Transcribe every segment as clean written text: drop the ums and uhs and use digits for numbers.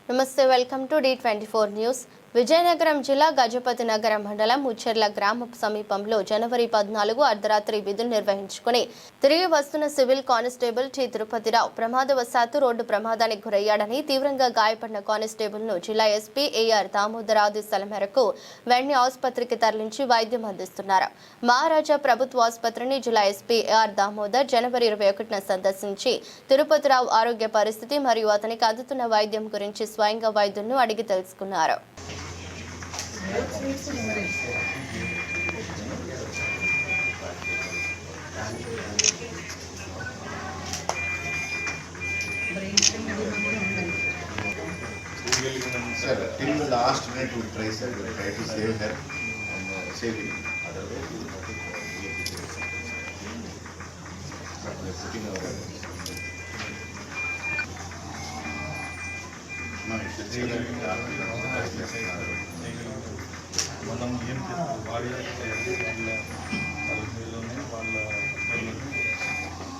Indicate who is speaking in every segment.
Speaker 1: నమస్తే, welcome to D24 news. Vizianagaram జిల్లా గజపతి నగరం మండలం ముచ్చెర్ల గ్రామ సమీపంలో జనవరి 14 అర్ధరాత్రి విధులు నిర్వహించుకుని తిరిగి వస్తున్న సివిల్ కానిస్టేబుల్ టి తిరుపతిరావు ప్రమాదవశాత్తు రోడ్డు ప్రమాదానికి గురయ్యాడని, తీవ్రంగా గాయపడిన కానిస్టేబుల్ను జిల్లా ఎస్పీ ఏఆర్ దామోదర్ ఆదేశాల మేరకు వెంటనే ఆసుపత్రికి తరలించి వైద్యం అందిస్తున్నారు. మహారాజా ప్రభుత్వ ఆసుపత్రిని జిల్లా ఎస్పీ ఏఆర్ దామోదర్ జనవరి 21న సందర్శించి తిరుపతిరావు ఆరోగ్య పరిస్థితి మరియు అతనికి అందుతున్న వైద్యం గురించి స్వయంగా వైద్యులను అడిగి తెలుసుకున్నారు.
Speaker 2: Sir, till the last minute we try, sir. We try to save her and save him. Otherwise, we will putting our. No, it's
Speaker 3: మనం ఏం చేస్తాం వాళ్ళ ఆరోగ్యంలోనే వాళ్ళ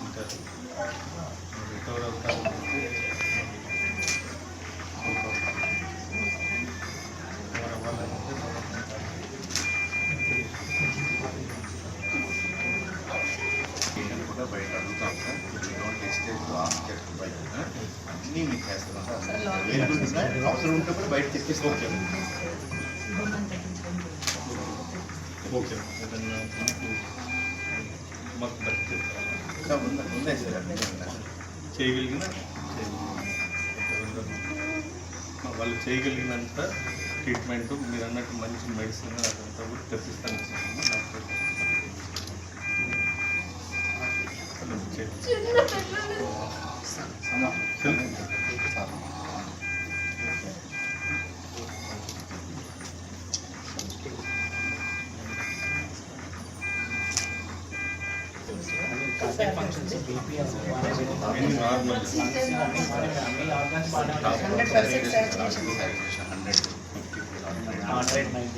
Speaker 3: ఉంటారు. రికవర్ అవుతారంటే
Speaker 2: కూడా బయట అడుగుతాం సార్. డోంట్ ఎక్స్టేజ్ టు ఆస్క్ బయట అన్నీ మీకు చేస్తాం సార్. అవసరం ఉంటే కూడా బయట తెప్పిస్తాం.
Speaker 3: ఓకే ఏదన్నా మాకు బట్టి
Speaker 2: ఉన్నాయి సార్.
Speaker 3: చేయగలిగిన వాళ్ళు చేయగలిగినంత ట్రీట్మెంట్ మీరు అన్నట్టు మంచి మెడిసిన్ అదంతా కూడా తెప్పిస్తాను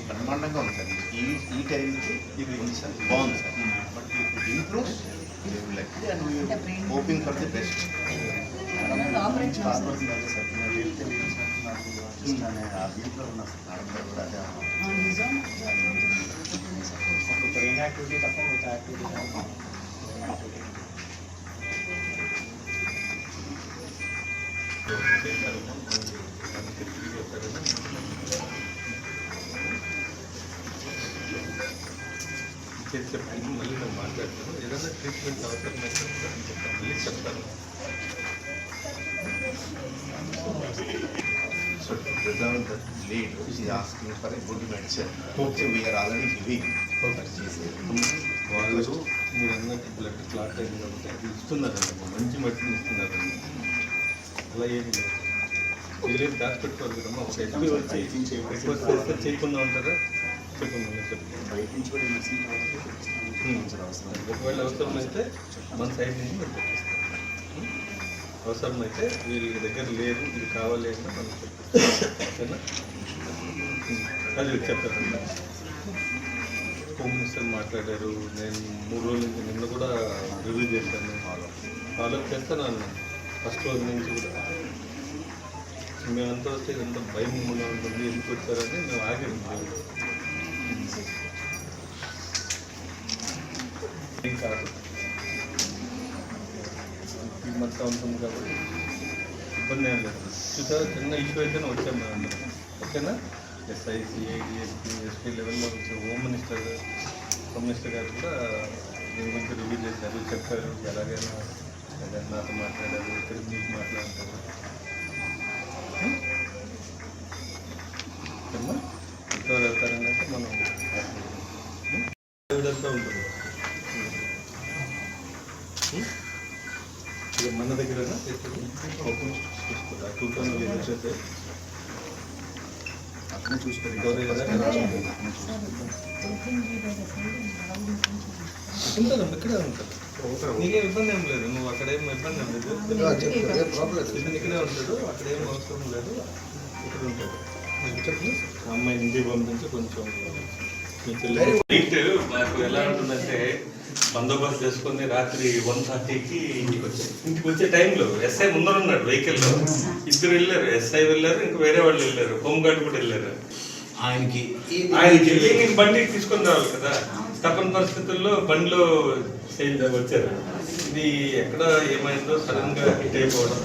Speaker 2: బ్రహ్మాండంగా ఉంది సార్. ఈ టైంకి ఇది ఉంది సార్, బాగుంది సార్. బట్ ఇప్పుడు improve hoping for the best.
Speaker 4: Activity తప్ప మిగతా యాక్టివిటీ
Speaker 3: చెప్పండి. మళ్ళీ నేను మాట్లాడతాను. ఏదైనా ట్రీట్మెంట్ అవసరమైతే మళ్ళీ చెప్తాను.
Speaker 2: So to preserve the lead, she is asking for a good medicine. So we are already giving.
Speaker 3: వాళ్ళు మీరు అన్నట్టు బ్లడ్ క్లాట్ అయింది కాబట్టి అది ఇస్తున్నారండి, మంచి మెడిసిన్ ఇస్తున్నారండి. అలా ఏమి లేదు. వీళ్ళేం దాచి పెట్టుకోవాలి కదమ్మా. ఒక ఎస్పీ వచ్చి రిక్వెస్ట్ చేస్తే చేయకుండా ఉంటారా? చెప్పండి ఒకవేళ అవసరమైతే మన సైడ్ నుంచి మేము చెప్పిస్తాం. అవసరమైతే వీళ్ళ దగ్గర లేదు, ఇది కావాలి అంటే మనం చెప్పిస్తాం. అది చెప్తారండి. హోమ్ మినిస్టర్ మాట్లాడారు. నేను 3 రోజుల నుంచి నిన్న కూడా రివ్యూ చేశాను. ఫాలో చేస్తాను అన్న ఫస్ట్ రోజు నుంచి కూడా. మేమంతా వస్తే ఎంత భయం ఉంటుంది, ఎందుకు వచ్చారని మేము ఆగాము. ఏం కాదు, మొత్తం ఉంటుంది కాబట్టి ఇబ్బంది ఏం లేదు. చూసారా, చిన్న ఇష్యూ అయితేనే వచ్చాము మేము అందరం. ఓకేనా? ఎస్ఐ, సిఐ, డిఎస్పీ, ఎస్పీ లెవెల్లో వచ్చే హోమ్ మినిస్టర్ గారు కూడా దీని గురించి రివ్యూ చేశారు, చెప్పారు. ఎలాగైనా నాతో మాట్లాడారు, ఇక్కడ మీకు మాట్లాడతారు. రికవర్ అవుతారని అంటే మనం విధంగా ఉంటుంది. ఇక మన దగ్గర 2000 వచ్చేస్తే
Speaker 2: అతనే చూసుకొని
Speaker 3: రికవరీ ఉంటుందమ్మా, ఇక్కడే ఉంటుంది. నీకేం ఇబ్బంది ఏం లేదు. నువ్వు అక్కడేం ఇబ్బంది ఏం లేదు. ఇక్కడే ఉంటాడు, అక్కడేం అవసరం లేదు. ఇక్కడ ఉంటాడు. అమ్మాయి ఇంటికి పంపించి కొంచెం మాకు ఎలా ఉంటుందంటే బందోబస్తు చేసుకుని రాత్రి 1:30కి ఇంటికి వచ్చే టైంలో ఎస్ఐ ముందర ఉన్నాడు వెహికల్లో. ఇద్దరు వెళ్ళారు, ఎస్ఐ వెళ్ళారు, ఇంకా వేరే వాళ్ళు వెళ్ళారు, హోంగార్డ్ కూడా వెళ్ళారు.
Speaker 4: ఆయనకి
Speaker 3: వెళ్ళి ఇంక బండి తీసుకొని రావాలి కదా, తప్పని పరిస్థితుల్లో బండిలో వచ్చారు. ఇది ఎక్కడ ఏమైందో సడన్ గా హిట్ అయిపోవడం.